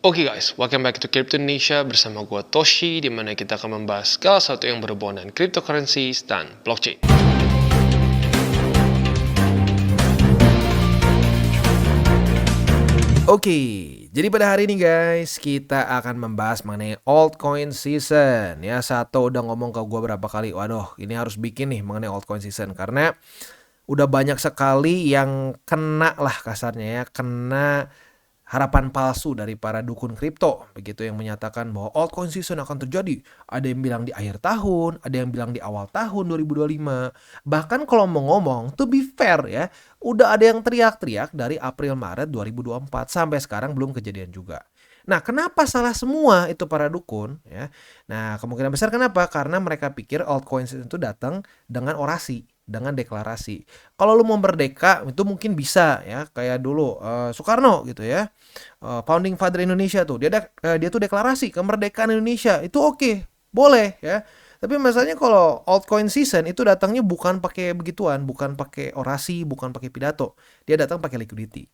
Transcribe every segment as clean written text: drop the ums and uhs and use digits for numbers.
Oke guys, welcome back to Crypto Indonesia bersama gue Toshi, di mana kita akan membahas segala sesuatu yang berhubungan dengan cryptocurrencies dan blockchain. Oke, jadi pada hari ini guys, kita akan membahas mengenai altcoin season. Ya, Sato udah ngomong ke gue berapa kali, waduh ini harus bikin nih mengenai altcoin season. Karena udah banyak sekali yang kena lah kasarnya ya, kena harapan palsu dari para dukun kripto, begitu, yang menyatakan bahwa altcoin season akan terjadi. Ada yang bilang di akhir tahun, ada yang bilang di awal tahun 2025. Bahkan kalau mau ngomong, to be fair ya, udah ada yang teriak-teriak dari April Maret 2024 sampai sekarang belum kejadian juga. Nah, kenapa salah semua itu para dukun ya? Nah, kemungkinan besar kenapa? Karena mereka pikir altcoin season itu datang dengan orasi, dengan deklarasi. Kalau lu mau merdeka itu mungkin bisa ya, kayak dulu Soekarno gitu ya, founding father Indonesia tuh, dia tuh deklarasi kemerdekaan Indonesia, itu oke, boleh ya. Tapi masalahnya kalau altcoin season itu datangnya bukan pakai begituan, bukan pakai orasi, bukan pakai pidato, dia datang pakai liquidity.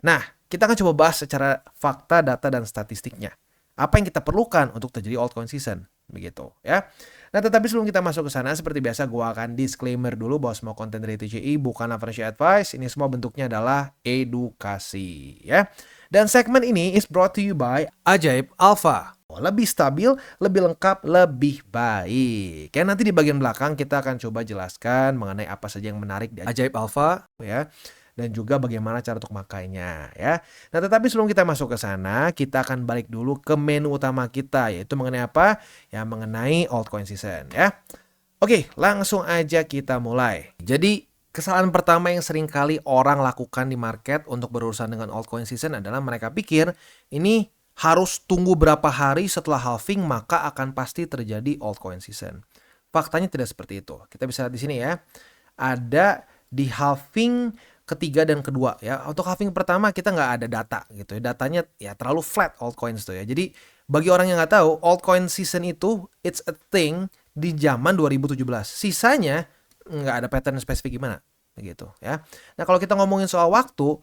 Nah, kita akan coba bahas secara fakta, data, dan statistiknya. Apa yang kita perlukan untuk terjadi altcoin season, begitu ya. Nah, tetapi sebelum kita masuk ke sana, seperti biasa gue akan disclaimer dulu bahwa semua konten dari TCI bukanlah financial advice. Ini semua bentuknya adalah edukasi ya. Dan segmen ini is brought to you by Ajaib Alpha. Lebih stabil, lebih lengkap, lebih baik. Ya, nanti di bagian belakang kita akan coba jelaskan mengenai apa saja yang menarik di Ajaib Alpha ya, dan juga bagaimana cara untuk makainya ya. Nah, tetapi sebelum kita masuk ke sana, kita akan balik dulu ke menu utama kita, yaitu mengenai apa? Ya, mengenai altcoin season ya. Oke, langsung aja kita mulai. Jadi, kesalahan pertama yang sering kali orang lakukan di market untuk berurusan dengan altcoin season adalah mereka pikir ini harus tunggu berapa hari setelah halving maka akan pasti terjadi altcoin season. Faktanya tidak seperti itu. Kita bisa lihat di sini ya. Ada di halving ketiga dan kedua ya. Untuk halving pertama kita nggak ada data gitu ya. Datanya ya terlalu flat altcoins tuh ya. Jadi bagi orang yang nggak tahu, altcoin season itu it's a thing di zaman 2017. Sisanya nggak ada pattern spesifik gimana begitu ya. Nah, kalau kita ngomongin soal waktu,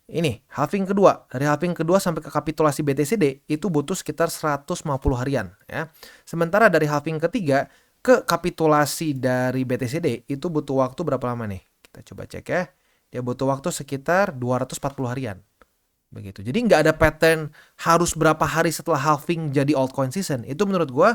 ini halving kedua, dari halving kedua sampai ke kapitulasi BTCD itu butuh sekitar 150 harian ya. Sementara dari halving ketiga ke kapitulasi dari BTCD itu butuh waktu berapa lama nih? Kita coba cek ya. Dia butuh waktu sekitar 240 harian. Begitu. Jadi nggak ada pattern harus berapa hari setelah halving jadi altcoin season. Itu menurut gue,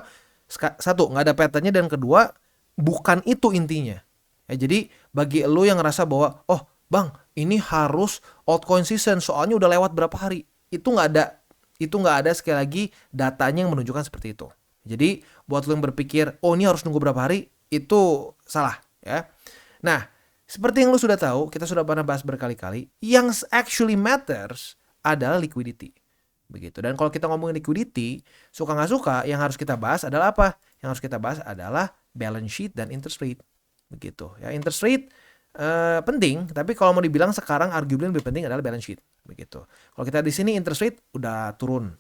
satu, nggak ada patternnya, dan kedua, bukan itu intinya. Ya, jadi bagi lo yang ngerasa bahwa, oh bang, ini harus altcoin season soalnya udah lewat berapa hari. Itu nggak ada. Itu nggak ada, sekali lagi, datanya yang menunjukkan seperti itu. Jadi buat lo yang berpikir, oh ini harus nunggu berapa hari, itu salah ya. Nah, seperti yang lu sudah tahu, kita sudah pernah bahas berkali-kali, yang actually matters adalah liquidity. Begitu. Dan kalau kita ngomongin liquidity, suka nggak suka, yang harus kita bahas adalah apa? Yang harus kita bahas adalah balance sheet dan interest rate. Begitu. Ya, interest rate penting, tapi kalau mau dibilang sekarang arguably lebih penting adalah balance sheet. Begitu. Kalau kita di sini interest rate udah turun,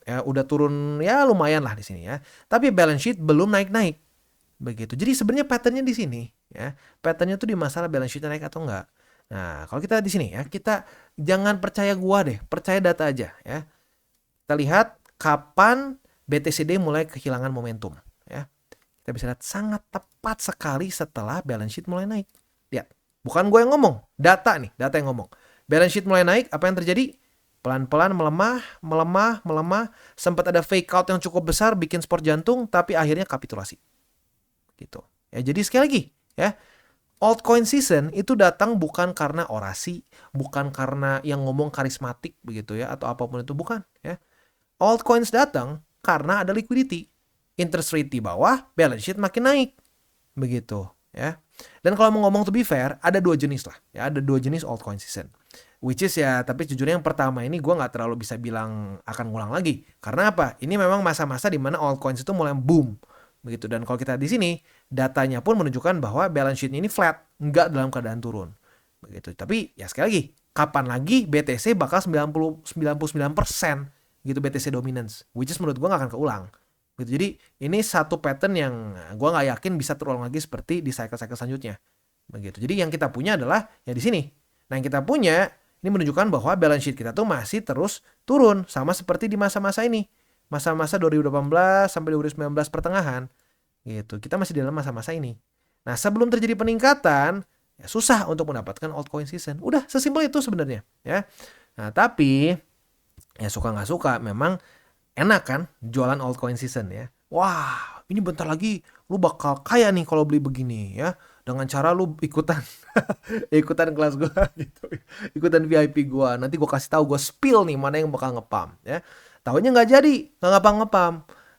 ya lumayan lah di sini ya. Tapi balance sheet belum naik-naik. Begitu. Jadi sebenarnya patternnya di sini ya. Patternnya tuh di masalah balance sheet naik atau enggak. Nah, kalau kita di sini ya, kita jangan percaya gua deh, percaya data aja ya. Kita lihat kapan BTCD mulai kehilangan momentum ya. Kita bisa lihat sangat tepat sekali setelah balance sheet mulai naik. Lihat, bukan gue yang ngomong, data nih, data yang ngomong. Balance sheet mulai naik, apa yang terjadi? Pelan-pelan melemah, sempat ada fake out yang cukup besar, bikin sport jantung, tapi akhirnya kapitulasi. Gitu. Ya, jadi sekali lagi ya, altcoin season itu datang bukan karena orasi, bukan karena yang ngomong karismatik begitu ya, atau apapun itu, bukan ya. Altcoins datang karena ada liquidity. Interest rate di bawah, balance sheet makin naik. Begitu ya. Dan kalau mau ngomong to be fair, ada dua jenis lah ya, ada dua jenis altcoin season. Which is ya, tapi jujurnya yang pertama ini gue nggak terlalu bisa bilang akan ngulang lagi. Karena apa? Ini memang masa-masa di mana altcoins itu mulai boom. Begitu. Dan kalau kita di sini, datanya pun menunjukkan bahwa balance sheet ini flat, nggak dalam keadaan turun. Begitu. Tapi ya sekali lagi, kapan lagi BTC bakal 99% gitu BTC dominance, which is menurut gue nggak akan keulang. Gitu. Jadi ini satu pattern yang gue nggak yakin bisa terulang lagi seperti di cycle-cycle selanjutnya. Begitu. Jadi yang kita punya adalah ya di sini. Nah, yang kita punya Ini menunjukkan bahwa balance sheet kita tuh masih terus turun, sama seperti di masa-masa ini. Masa-masa 2018 sampai 2019 pertengahan, gitu. Kita masih dalam masa-masa ini. Nah, sebelum terjadi peningkatan, ya susah untuk mendapatkan altcoin season. Udah, sesimpel itu sebenarnya, ya. Nah, tapi ya suka nggak suka, memang enak kan jualan altcoin season ya. Wah, ini bentar lagi lu bakal kaya nih kalau beli begini ya. Dengan cara lu ikutan ikutan kelas gua gitu. Ikutan VIP gua. Nanti gua kasih tahu, gua spill nih mana yang bakal ngepam ya. Tahunya nggak jadi, nggak ngepam-ngepam.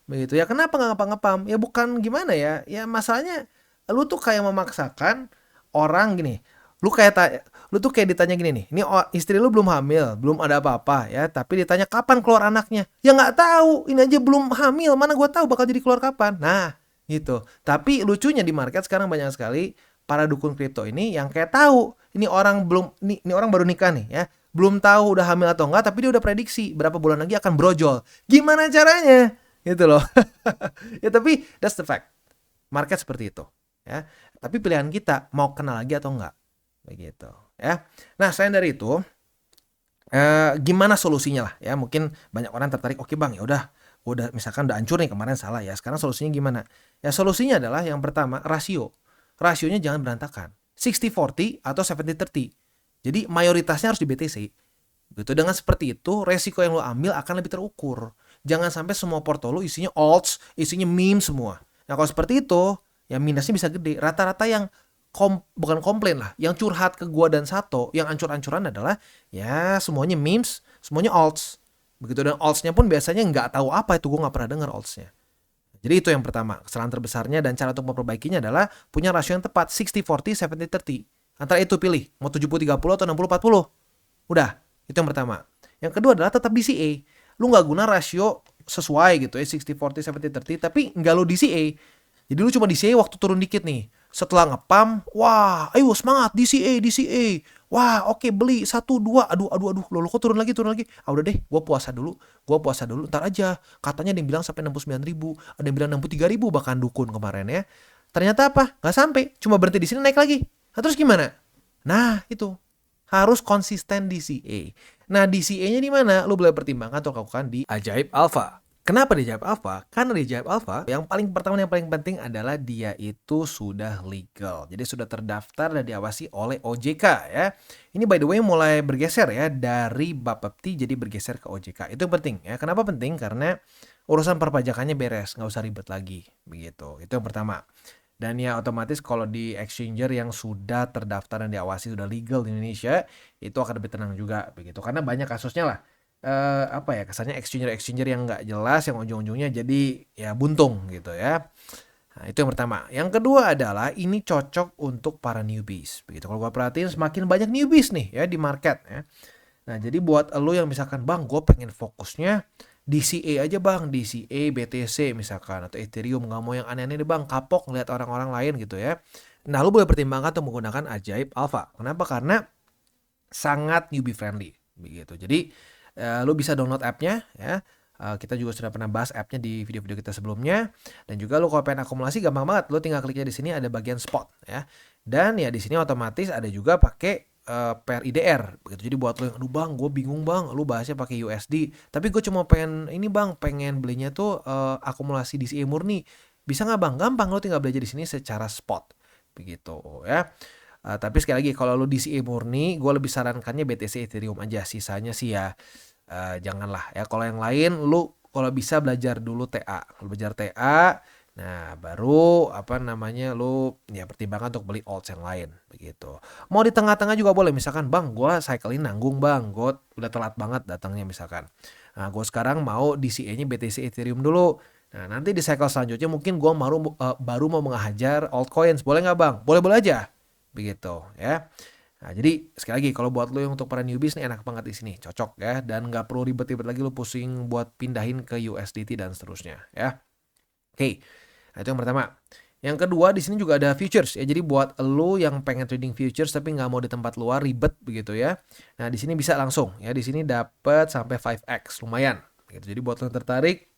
Begitu ya. Kenapa nggak ngepam-ngepam? Ya bukan gimana ya. Ya masalahnya lu tuh kayak memaksakan orang gini. Lu kayak lu tuh kayak ditanya gini nih, ini istri lu belum hamil, belum ada apa-apa ya, tapi ditanya kapan keluar anaknya, ya nggak tahu, ini aja belum hamil, mana gue tahu bakal jadi keluar kapan. Nah gitu. Tapi lucunya di market sekarang banyak sekali para dukun kripto ini yang kayak tahu ini orang belum, ini orang baru nikah nih ya, belum tahu udah hamil atau enggak, tapi dia udah prediksi berapa bulan lagi akan brojol. Gimana caranya gitu loh. Ya tapi that's the fact, market seperti itu ya. Tapi pilihan kita mau kenal lagi atau enggak, begitu ya. Nah, selain dari itu gimana solusinya lah ya. Mungkin banyak orang tertarik, oke bang ya udah misalkan udah hancur nih kemarin salah ya, sekarang solusinya gimana ya. Solusinya adalah yang pertama, rasionya jangan berantakan, 60-40 atau 70-30. Jadi mayoritasnya harus di BTC gitu. Dengan seperti itu resiko yang lo ambil akan lebih terukur. Jangan sampai semua porto lo isinya alts, isinya meme semua. Nah kalau seperti itu ya minusnya bisa gede. Rata-rata yang bukan komplain lah, yang curhat ke gua dan Sato, yang ancur-ancuran adalah ya semuanya memes, semuanya alts. Begitu, dan altsnya pun biasanya nggak tahu apa itu, gua nggak pernah dengar altsnya. Jadi itu yang pertama, kesalahan terbesarnya, dan cara untuk memperbaikinya adalah punya rasio yang tepat, 60-40, 70-30. Antara itu pilih, mau 70-30 atau 60-40. Udah, itu yang pertama. Yang kedua adalah tetap DCA. Lu nggak guna rasio sesuai gitu ya, 60-40, 70-30, tapi nggak lu DCA. Jadi lu cuma DCA waktu turun dikit nih. Setelah ngepam, wah, ayo semangat DCA. Wah, oke, beli 1 2. Aduh, lo kok turun lagi. Ah udah deh, gua puasa dulu. Ntar aja. Katanya ada yang bilang sampai 69.000, ada yang bilang 63.000 bahkan dukun kemarin ya. Ternyata apa? Nggak sampai, cuma berhenti di sini naik lagi. Nah, terus gimana? Nah, itu harus konsisten DCA. Nah, DCA-nya di mana? Lu boleh pertimbangkan atau lakukan di Ajaib Alpha. Kenapa di Ajaib Alpha? Karena di Ajaib Alpha yang paling pertama, yang paling penting adalah dia itu sudah legal. Jadi sudah terdaftar dan diawasi oleh OJK ya. Ini by the way mulai bergeser ya dari Bapepti jadi bergeser ke OJK. Itu yang penting ya. Kenapa penting? Karena urusan perpajakannya beres, nggak usah ribet lagi. Begitu. Itu yang pertama. Dan ya otomatis kalau di exchanger yang sudah terdaftar dan diawasi, sudah legal di Indonesia, itu akan lebih tenang juga begitu. Karena banyak kasusnya lah. Apa ya, kesannya exchanger yang nggak jelas, yang ujung-ujungnya jadi ya buntung gitu ya. Nah, itu yang pertama. Yang kedua adalah ini cocok untuk para newbies. Begitu, kalau gue perhatiin semakin banyak newbies nih ya di market ya. Nah, jadi buat lo yang misalkan, bang gue pengen fokusnya DCA aja bang, DCA, BTC misalkan, atau Ethereum, nggak mau yang aneh-aneh deh bang, kapok ngeliat orang-orang lain gitu ya. Nah, lo boleh pertimbangkan untuk menggunakan Ajaib Alpha. Kenapa? Karena sangat newbie friendly begitu. Jadi lu bisa download app-nya ya. Kita juga sudah pernah bahas app-nya di video-video kita sebelumnya. Dan juga lu kalau pengen akumulasi gampang banget. Lu tinggal kliknya di sini ada bagian spot ya. Dan ya di sini otomatis ada juga pakai per IDR begitu. Jadi buat lu yang aduh bang, gue bingung bang, lu bahasnya pakai USD. Tapi gue cuma pengen ini bang, pengen belinya tuh akumulasi DCA murni. Bisa nggak bang? Gampang, lu tinggal belajar di sini secara spot begitu ya. Tapi sekali lagi kalau lu DCA murni, gue lebih sarankannya BTC Ethereum aja. Sisanya sih ya janganlah ya. Kalau yang lain lu kalau bisa belajar dulu TA. Kalau belajar TA, nah baru apa namanya lu ya pertimbangkan untuk beli alts yang lain begitu. Mau di tengah-tengah juga boleh. Misalkan bang, gue cycle-in nanggung bang, gue udah telat banget datangnya misalkan. Nah gue sekarang mau DCA-nya BTC Ethereum dulu. Nah nanti di cycle selanjutnya mungkin gue baru mau menghajar altcoins. Boleh nggak bang? Boleh-boleh aja. Begitu ya. Nah, jadi sekali lagi kalau buat lo yang untuk para newbies nih enak banget di sini, cocok ya, dan nggak perlu ribet-ribet lagi lo pusing buat pindahin ke USDT dan seterusnya ya. Oke. Nah, itu yang pertama. Yang kedua di sini juga ada futures ya. Jadi buat lo yang pengen trading futures tapi nggak mau di tempat luar ribet begitu ya. Nah, di sini bisa langsung ya. Di sini dapat sampai 5x, lumayan. Gitu. Jadi buat lo yang tertarik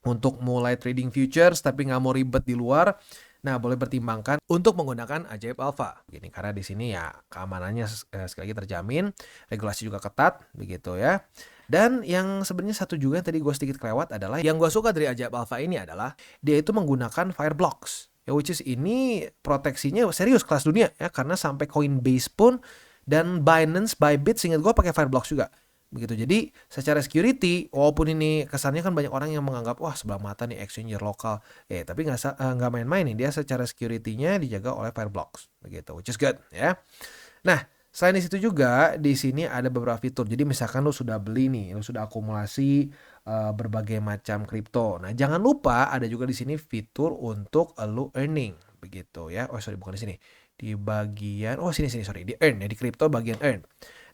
untuk mulai trading futures tapi nggak mau ribet di luar, Nah, boleh pertimbangkan untuk menggunakan Ajaib Alpha. Gini, karena di sini ya keamanannya sekali lagi terjamin, regulasi juga ketat, begitu ya. Dan yang sebenarnya satu juga yang tadi gue sedikit kelewat adalah yang gue suka dari Ajaib Alpha ini adalah dia itu menggunakan Fireblocks. Ya, which is ini proteksinya serius kelas dunia ya, karena sampai Coinbase pun dan Binance, Bybit seingat gue pakai Fireblocks juga. Begitu. Jadi secara security, walaupun ini kesannya kan banyak orang yang menganggap wah sebelah mata nih exchanger lokal, tapi nggak main-main nih, dia secara security-nya dijaga oleh Fireblocks, begitu, which is good ya. Nah, selain di situ juga di sini ada beberapa fitur. Jadi misalkan lu sudah beli nih, lu sudah akumulasi berbagai macam kripto. Nah, jangan lupa ada juga di sini fitur untuk lu earning, begitu ya. Oh sorry, bukan di sini. Di bagian sorry, di earn ya, di kripto bagian earn.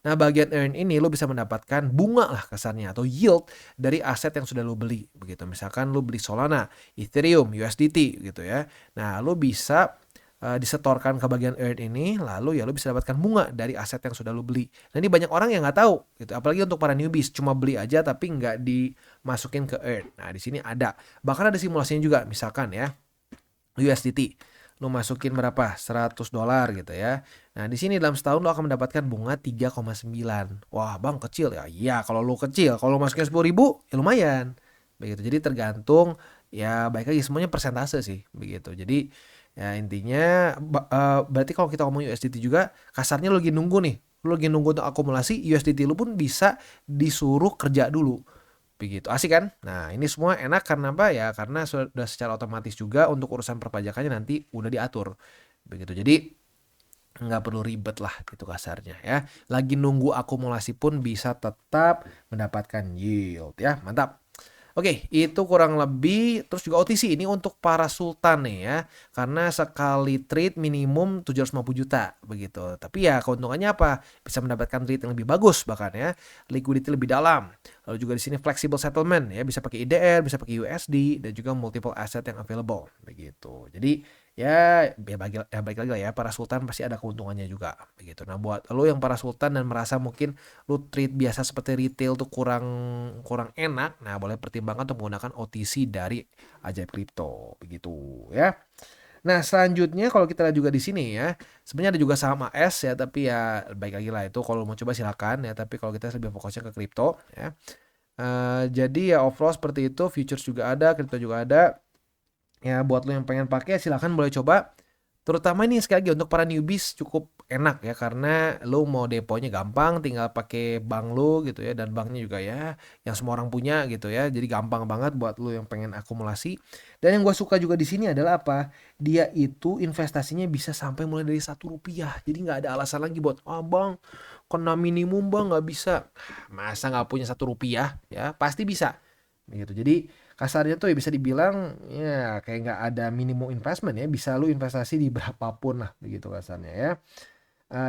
Nah, bagian earn ini lo bisa mendapatkan bunga lah kasarnya atau yield dari aset yang sudah lo beli. Begitu. Misalkan lo beli Solana, Ethereum, USDT gitu ya. Nah, lo bisa disetorkan ke bagian earn ini, lalu ya lo bisa dapatkan bunga dari aset yang sudah lo beli. Nah, ini banyak orang yang nggak tahu gitu. Apalagi untuk para newbies, cuma beli aja tapi nggak dimasukin ke earn. Nah, di sini ada. Bahkan ada simulasinya juga. Misalkan ya, USDT. Lo masukin berapa? $100 gitu ya. Nah, di sini dalam setahun lo akan mendapatkan bunga 3,9. Wah, Bang, kecil ya. Iya, kalau lo kecil, kalau lo masukin 10.000 ya lumayan. Begitu. Jadi tergantung ya, baik lagi semuanya persentase sih, begitu. Jadi ya intinya berarti kalau kita ngomong USDT juga kasarnya lo lagi nunggu nih. Lo lagi nunggu untuk akumulasi, USDT lo pun bisa disuruh kerja dulu. Begitu, asik kan? Nah, ini semua enak karena apa ya? Karena sudah secara otomatis juga untuk urusan perpajakannya nanti udah diatur. Begitu. Jadi nggak perlu ribet lah gitu kasarnya ya. Lagi nunggu akumulasi pun bisa tetap mendapatkan yield ya. Mantap. Oke, itu kurang lebih. Terus juga OTC ini untuk para sultan nih ya. Karena sekali trade minimum 750 juta begitu. Tapi ya keuntungannya apa? Bisa mendapatkan trade yang lebih bagus bahkan ya. Liquidity lebih dalam. Lalu juga di sini flexible settlement ya, bisa pakai IDR, bisa pakai USD dan juga multiple asset yang available begitu. Jadi ya balik lagi lah ya, para sultan pasti ada keuntungannya juga begitu. Nah, buat lo yang para sultan dan merasa mungkin lo trade biasa seperti retail tuh kurang enak, nah boleh pertimbangkan untuk menggunakan OTC dari Ajaib Crypto begitu ya. Nah, selanjutnya kalau kita lihat juga di sini ya, sebenarnya ada juga saham AS ya, tapi ya baik lagi lah itu kalau mau coba silakan ya, tapi kalau kita lebih fokusnya ke kripto ya. Jadi ya overall seperti itu, futures juga ada, kripto juga ada. Ya buat lo yang pengen pakai silakan boleh coba. Terutama ini sekali lagi untuk para newbies cukup enak ya, karena lo mau deponya gampang, tinggal pakai bank lo gitu ya, dan banknya juga ya yang semua orang punya gitu ya. Jadi gampang banget buat lo yang pengen akumulasi. Dan yang gue suka juga di sini adalah apa? Dia itu investasinya bisa sampai mulai dari ₹1. Jadi nggak ada alasan lagi buat bang kena minimum bang nggak bisa. Masa nggak punya ₹1 ya? Pasti bisa. Gitu. Jadi kasarnya tuh ya bisa dibilang ya kayak nggak ada minimum investment ya, bisa lu investasi di berapapun lah begitu kasarnya ya.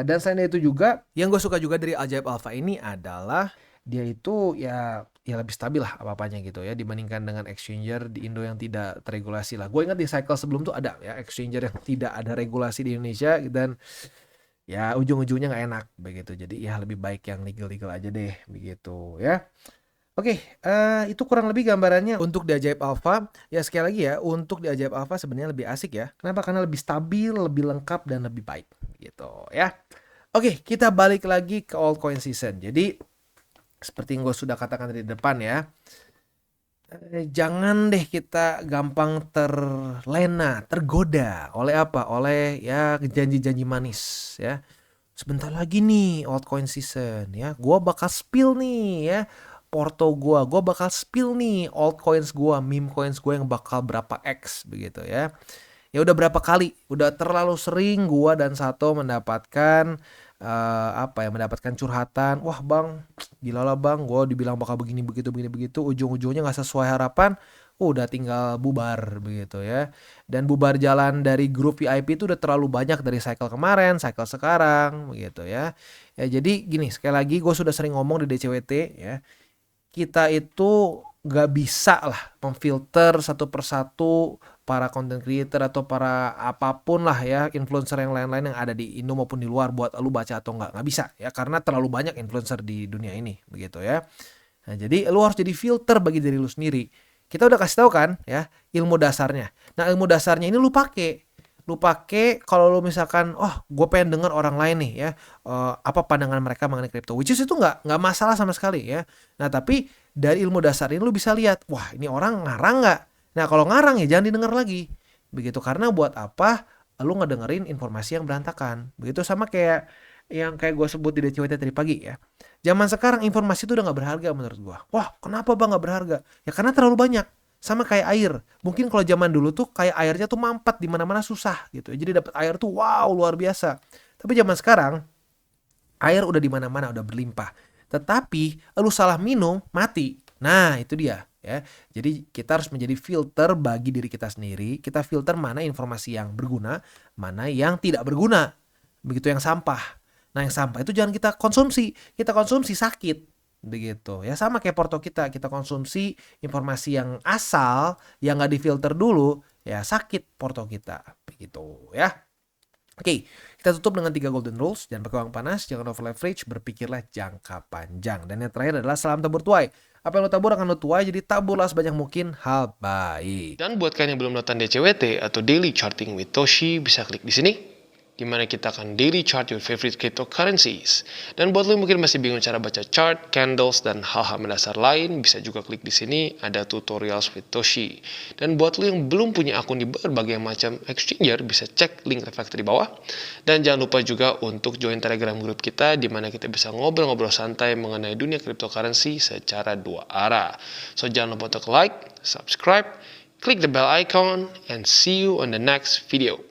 Dan selain itu juga yang gue suka juga dari Ajaib Alpha ini adalah dia itu ya lebih stabil lah apa-apanya gitu ya, dibandingkan dengan exchanger di Indo yang tidak terregulasi lah. Gue ingat di cycle sebelum tuh ada ya exchanger yang tidak ada regulasi di Indonesia dan ya ujung-ujungnya nggak enak begitu. Jadi ya lebih baik yang legal-legal aja deh begitu ya. Oke, itu kurang lebih gambarannya untuk di Ajaib Alpha. Ya sekali lagi ya, untuk di Ajaib Alpha sebenarnya lebih asik ya. Kenapa? Karena lebih stabil, lebih lengkap, dan lebih baik gitu ya. Oke, kita balik lagi ke altcoin season. Jadi seperti yang gue sudah katakan dari depan ya, jangan deh kita gampang terlena, tergoda oleh apa? Oleh ya janji-janji manis ya. Sebentar lagi nih altcoin season ya, gue bakal spill nih ya porto gue bakal spill nih altcoins gue, meme coins gue yang bakal berapa X begitu ya. Ya udah berapa kali, udah terlalu sering gue dan Sato mendapatkan mendapatkan curhatan. Wah bang, gila lah bang, gue dibilang bakal begini begitu, ujung-ujungnya nggak sesuai harapan. Udah tinggal bubar begitu ya. Dan bubar jalan dari grup VIP itu udah terlalu banyak dari cycle kemarin, cycle sekarang begitu ya. Ya jadi gini, sekali lagi gue sudah sering ngomong di DCWT ya, kita itu gak bisa lah memfilter satu persatu para content creator atau para apapun lah ya, influencer yang lain-lain yang ada di Indo maupun di luar buat lu baca atau nggak bisa ya, karena terlalu banyak influencer di dunia ini begitu ya. Nah jadi lu harus jadi filter bagi diri lu sendiri. Kita udah kasih tahu kan ya ilmu dasarnya. Nah ilmu dasarnya ini lu pakai. lu pakai kalau lu misalkan, oh gue pengen denger orang lain nih ya, apa pandangan mereka mengenai kripto, which is itu nggak masalah sama sekali ya. Nah tapi dari ilmu dasar ini lu bisa lihat, wah ini orang ngarang nggak? Nah kalau ngarang ya jangan didengar lagi, begitu, karena buat apa lu ngedengerin informasi yang berantakan, begitu. Sama kayak yang kayak gue sebut di DCWT tadi pagi ya, zaman sekarang informasi itu udah nggak berharga menurut gue. Wah kenapa bang nggak berharga? Ya karena terlalu banyak. Sama kayak air. Mungkin kalau zaman dulu tuh kayak airnya tuh mampet di mana-mana susah gitu. Jadi dapat air tuh wow luar biasa. Tapi zaman sekarang air udah di mana-mana udah berlimpah. Tetapi lu salah minum mati. Nah, itu dia ya. Jadi kita harus menjadi filter bagi diri kita sendiri. Kita filter mana informasi yang berguna, mana yang tidak berguna. Begitu yang sampah. Nah, yang sampah itu jangan kita konsumsi. Kita konsumsi sakit. Begitu ya, sama kayak porto kita konsumsi informasi yang asal yang nggak difilter dulu ya sakit porto kita begitu ya. Oke, kita tutup dengan 3 golden rules. Jangan pakai uang panas, jangan over leverage, berpikirlah jangka panjang. Dan yang terakhir adalah salam tabur tuai. Apa yang lo tabur akan lo tuai, jadi taburlah sebanyak mungkin hal baik. Dan buat kalian yang belum nonton DCWT atau Daily Charting with Toshi, bisa klik di sini, di mana kita akan daily chart your favorite cryptocurrencies. Dan buat lo yang mungkin masih bingung cara baca chart, candles, dan hal-hal mendasar lain, bisa juga klik di sini, ada tutorials with Toshi. Dan buat lo yang belum punya akun di berbagai macam exchanger, bisa cek link reflektor di bawah. Dan jangan lupa juga untuk join Telegram group kita, di mana kita bisa ngobrol-ngobrol santai mengenai dunia cryptocurrency secara 2 arah. So jangan lupa untuk like, subscribe, click the bell icon, and see you on the next video.